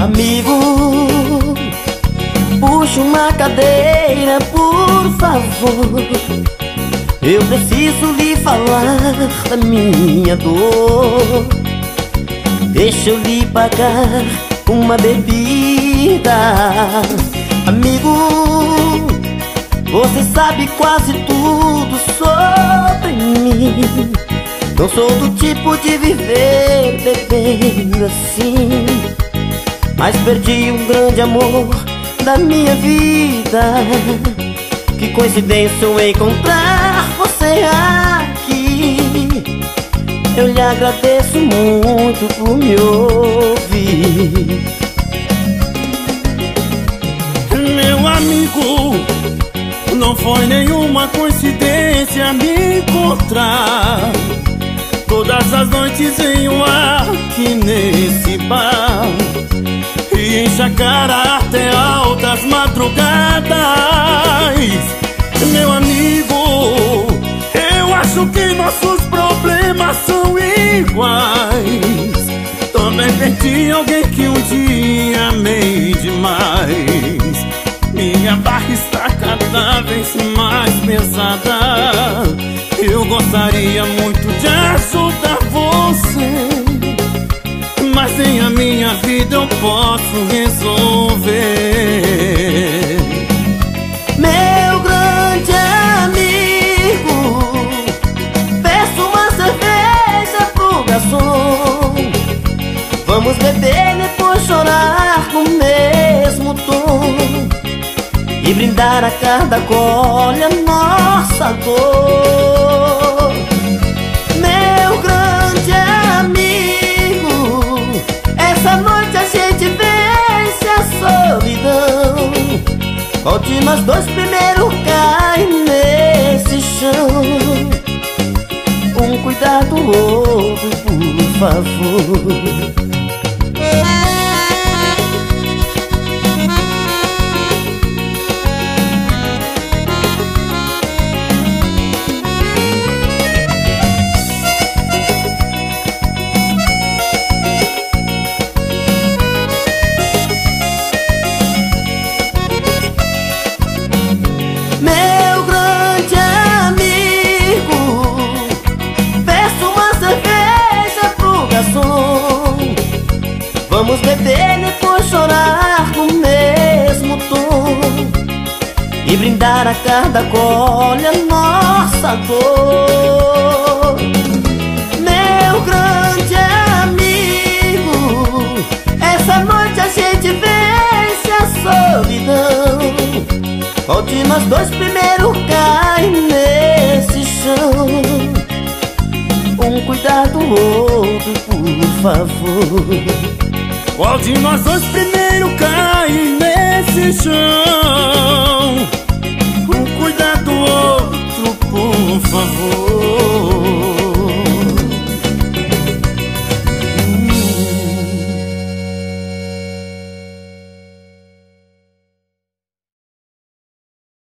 Amigo, puxa uma cadeira, por favor. Eu preciso lhe falar da minha dor. Deixa eu lhe pagar uma bebida. Amigo, você sabe quase tudo sobre mim. Não sou do tipo de viver bebendo assim, mas perdi um grande amor da minha vida. Que coincidência eu encontrar você aqui. Eu lhe agradeço muito por me ouvir. Meu amigo, não foi nenhuma coincidência me encontrar. Todas as noites venho aqui nesse bar e enche a cara até altas madrugadas. Meu amigo, eu acho que nossos problemas são iguais. Também perdi alguém que um dia amei demais. Minha barra está cada vez mais pesada. Eu gostaria muito de ajudar você, mas nem a minha vida eu posso resolver. Meu grande amigo, peço uma cerveja pro garçom. Vamos beber, depois chorar no mesmo tom e brindar a cada gole a nossa dor. Meu grande amigo, essa noite a gente vence a solidão. Qual de nós dois primeiro cai nesse chão? Um cuidar do outro, por favor. Meu grande amigo, peço uma cerveja pro garçom. Vamos beber, depois chorar no mesmo tom e brindar a cada gole a nossa dor. Meu grande amigo, essa noite a gente vence a solidão. Qual de nós dois primeiro cai nesse chão? Um cuidar do outro, por favor. Qual de nós dois primeiro cai nesse chão?